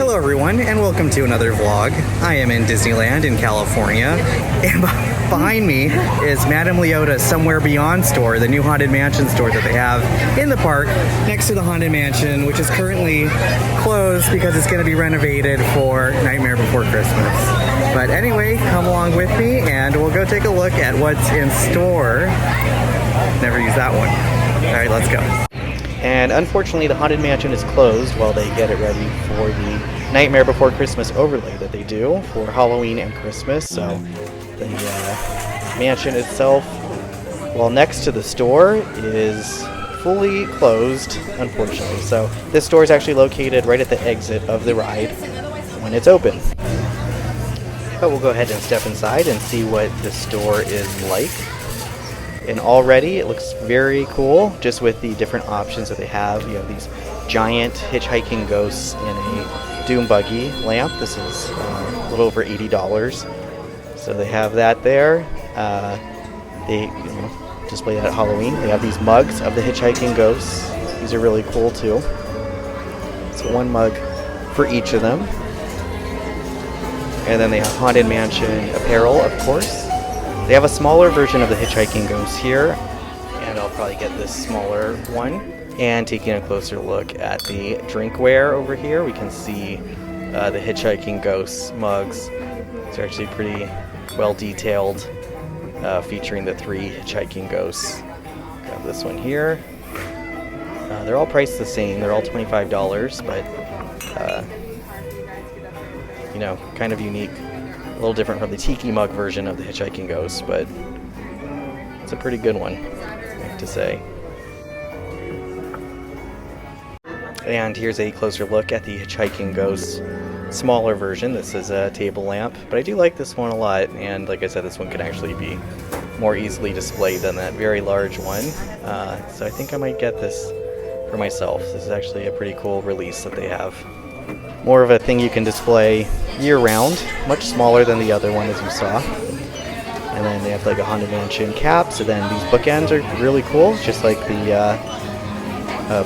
Hello everyone, and welcome to another vlog. I am in Disneyland in California, and behind me is Madame Leota's Somewhere Beyond store, the new Haunted Mansion store that they have in the park next to the Haunted Mansion, which is currently closed because it's going to be renovated for Nightmare Before Christmas. But anyway, come along with me and we'll go take a look at what's in store. Never used that one. Alright, let's go. And unfortunately, the Haunted Mansion is closed while they get it ready for the Nightmare Before Christmas overlay that they do for Halloween and Christmas. So the mansion itself, while next to the store, is fully closed, unfortunately. So this store is actually located right at the exit of the ride when it's open. But we'll go ahead and step inside and see what the store is like. And already it looks very cool, just with the different options that they have. You have these giant hitchhiking ghosts in a Doom buggy lamp. This is a little over $80. So they have that there. They display that at Halloween. They have these mugs of the hitchhiking ghosts. These are really cool too. So one mug for each of them. And then they have Haunted Mansion apparel, of course. They have a smaller version of the hitchhiking ghost here, and I'll probably get this smaller one. And taking a closer look at the drinkware over here, we can see the hitchhiking ghost mugs. It's actually pretty well detailed, featuring the 3 hitchhiking ghosts. Got this one here. They're all priced the same. They're all $25, but kind of unique. A little different from the Tiki mug version of the hitchhiking ghost, but it's a pretty good one, I have to say. And here's a closer look at the hitchhiking ghost smaller version. This is a table lamp, but I do like this one a lot, and like I said, this one could actually be more easily displayed than that very large one. So I think I might get this for myself. This is actually a pretty cool release that they have. More of a thing you can display year-round, much smaller than the other one as you saw. And then they have like a Haunted Mansion cap, so then these bookends are really cool, just like the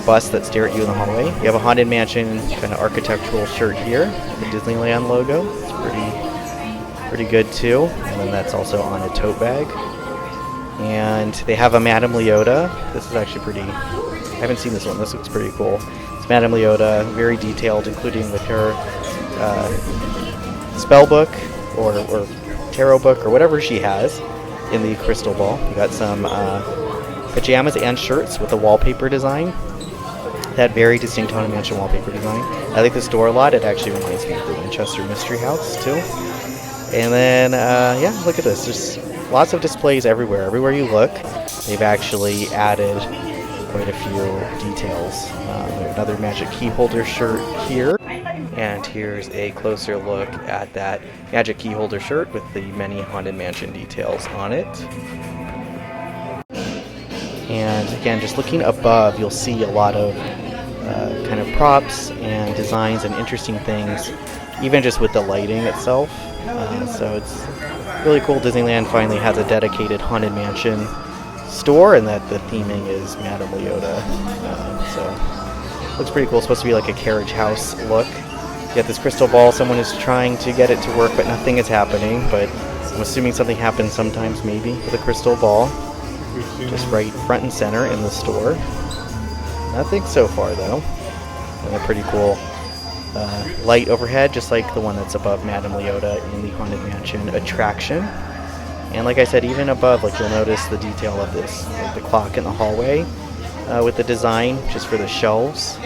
bus that stare at you in the hallway. You have a Haunted Mansion kind of architectural shirt here, the Disneyland logo. It's pretty good too. And then that's also on a tote bag. And they have a Madame Leota. This is actually pretty, I haven't seen this one, this looks pretty cool. Madame Leota, very detailed, including with her spell book or tarot book or whatever she has in the crystal ball. We got some pajamas and shirts with a wallpaper design. That very distinct Haunted Mansion wallpaper design. I like this door a lot. It actually reminds me of the Winchester Mystery House too. And then yeah, look at this. There's lots of displays everywhere. Everywhere you look, they've actually added quite a few details. Another Magic Key Holder shirt here, and here's a closer look at that Magic Key Holder shirt with the many Haunted Mansion details on it. And again, just looking above, you'll see a lot of kind of props and designs and interesting things, even just with the lighting itself. So it's really cool. Disneyland finally has a dedicated Haunted Mansion store, and that the theming is Madame Leota. So looks pretty cool. It's supposed to be like a carriage house look. You got this crystal ball. Someone is trying to get it to work, but nothing is happening. But I'm assuming something happens sometimes, maybe, with a crystal ball. Just right front and center in the store. Nothing so far, though. And a pretty cool light overhead, just like the one that's above Madame Leota in the Haunted Mansion attraction. And like I said, even above, like you'll notice the detail of this, like the clock in the hallway with the design just for the shelves.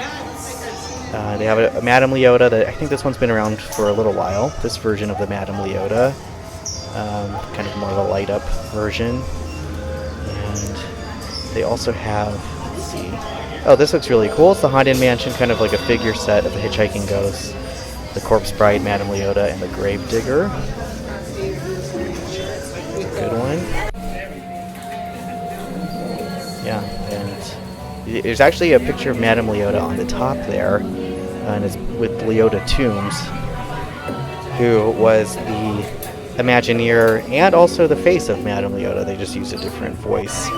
They have a Madame Leota that I think this one's been around for a little while. This version of the Madame Leota, kind of more of a light up version. And they also have, let's see, oh, this looks really cool. It's the Haunted Mansion, kind of like a figure set of the hitchhiking ghosts, the Corpse Bride, Madame Leota, and the Grave Digger. Good one. Yeah, and there's actually a picture of Madame Leota on the top there, and it's with Leota Toombs, who was the Imagineer and also the face of Madame Leota. They just used a different voice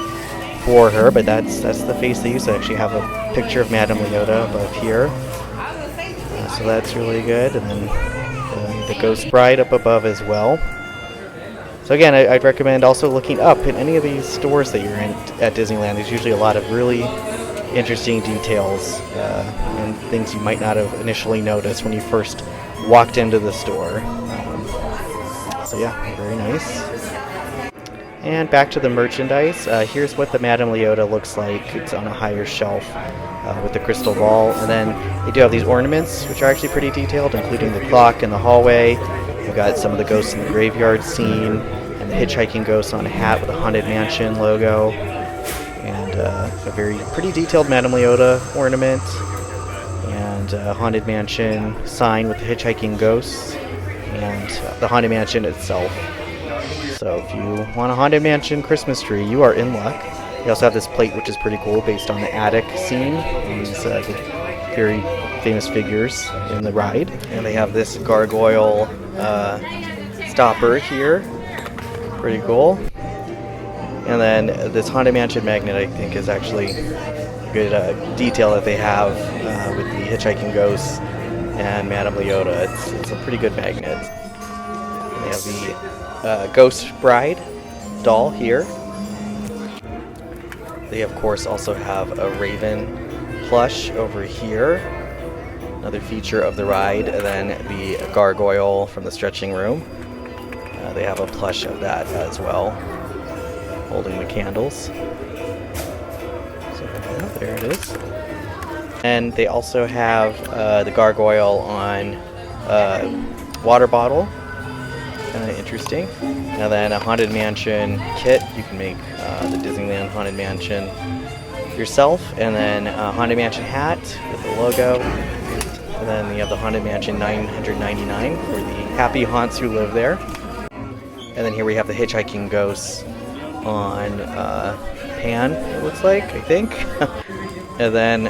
for her, but that's the face they used. I actually have a picture of Madame Leota above here. So that's really good. And then the Ghost Bride up above as well. So again, I'd recommend also looking up in any of these stores that you're in at Disneyland. There's usually a lot of really interesting details and things you might not have initially noticed when you first walked into the store. So yeah, very nice. And back to the merchandise. Here's what the Madame Leota looks like. It's on a higher shelf with the crystal ball. And then they do have these ornaments, which are actually pretty detailed, including the clock in the hallway. We've got some of the ghosts in the graveyard scene, and the hitchhiking ghost on a hat with a Haunted Mansion logo, and a very pretty detailed Madame Leota ornament, and a Haunted Mansion sign with the hitchhiking ghosts, and the Haunted Mansion itself. So if you want a Haunted Mansion Christmas tree, you are in luck. They also have this plate, which is pretty cool, based on the attic scene. These very famous figures in the ride. And they have this gargoyle stopper here. Pretty cool. And then this Haunted Mansion magnet, I think, is actually a good detail that they have with the hitchhiking ghosts and Madame Leota. It's a pretty good magnet. And they have the Ghost Bride doll here. They, of course, also have a Raven plush over here. Another feature of the ride. And then the gargoyle from the stretching room. They have a plush of that as well, holding the candles. So yeah, there it is. And they also have the gargoyle on water bottle. Kind of interesting. And then a Haunted Mansion kit. You can make the Disneyland Haunted Mansion yourself. And then a Haunted Mansion hat with the logo. And then you have the Haunted Mansion 999 for the happy haunts who live there. And then here we have the hitchhiking ghosts on pan, it looks like, I think. And then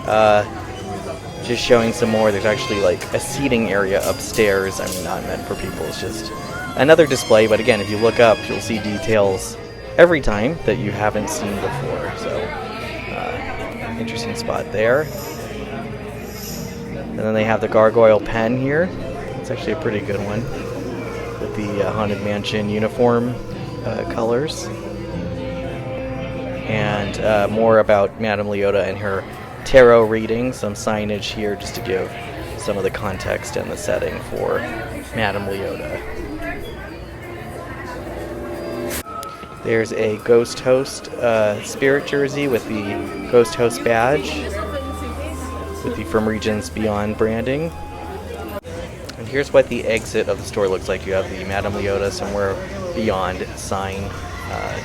just showing some more. There's actually like a seating area upstairs. I mean, not meant for people. It's just another display. But again, if you look up, you'll see details every time that you haven't seen before. So interesting spot there. And then they have the gargoyle pen here. It's actually a pretty good one, with the Haunted Mansion uniform colors. And more about Madame Leota and her tarot reading. Some signage here just to give some of the context and the setting for Madame Leota. There's a Ghost Host spirit jersey with the Ghost Host badge, with the From Regions Beyond branding. And here's what the exit of the store looks like. You have the Madame Leota Somewhere Beyond sign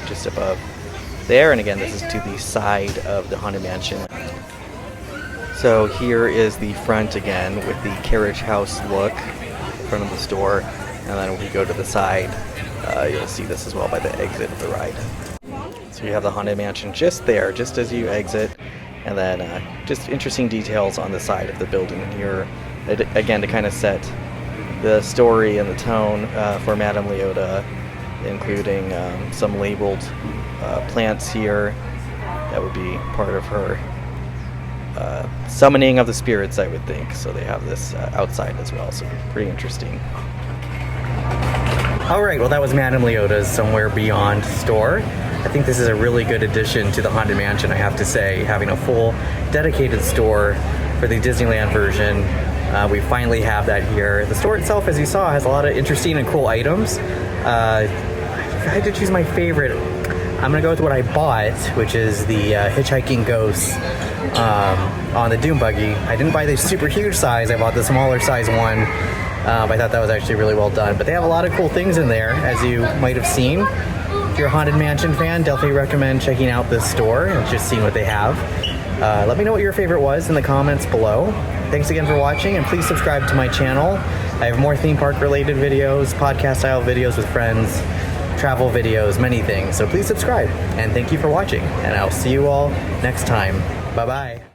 just above there. And again, this is to the side of the Haunted Mansion. So here is the front again with the carriage house look in front of the store. And then when we go to the side, you'll see this as well by the exit of the ride. So you have the Haunted Mansion just there, just as you exit. And then just interesting details on the side of the building here. Again, to kind of set the story and the tone for Madame Leota, including some labeled plants here that would be part of her summoning of the spirits, I would think. So they have this outside as well, so pretty interesting. Alright, well that was Madame Leota's Somewhere Beyond store. I think this is a really good addition to the Haunted Mansion, I have to say, having a full dedicated store for the Disneyland version. We finally have that here. The store itself, as you saw, has a lot of interesting and cool items. If I had to choose my favorite, I'm gonna go with what I bought, which is the hitchhiking ghost on the Doom Buggy. I didn't buy the super huge size, I bought the smaller size one. I thought that was actually really well done. But they have a lot of cool things in there, as you might have seen. If you're a Haunted Mansion fan, definitely recommend checking out this store and just seeing what they have. Let me know what your favorite was in the comments below. Thanks again for watching, and please subscribe to my channel. I have more theme park related videos, podcast style videos with friends, travel videos, many things. So please subscribe, and thank you for watching. And I'll see you all next time. Bye-bye.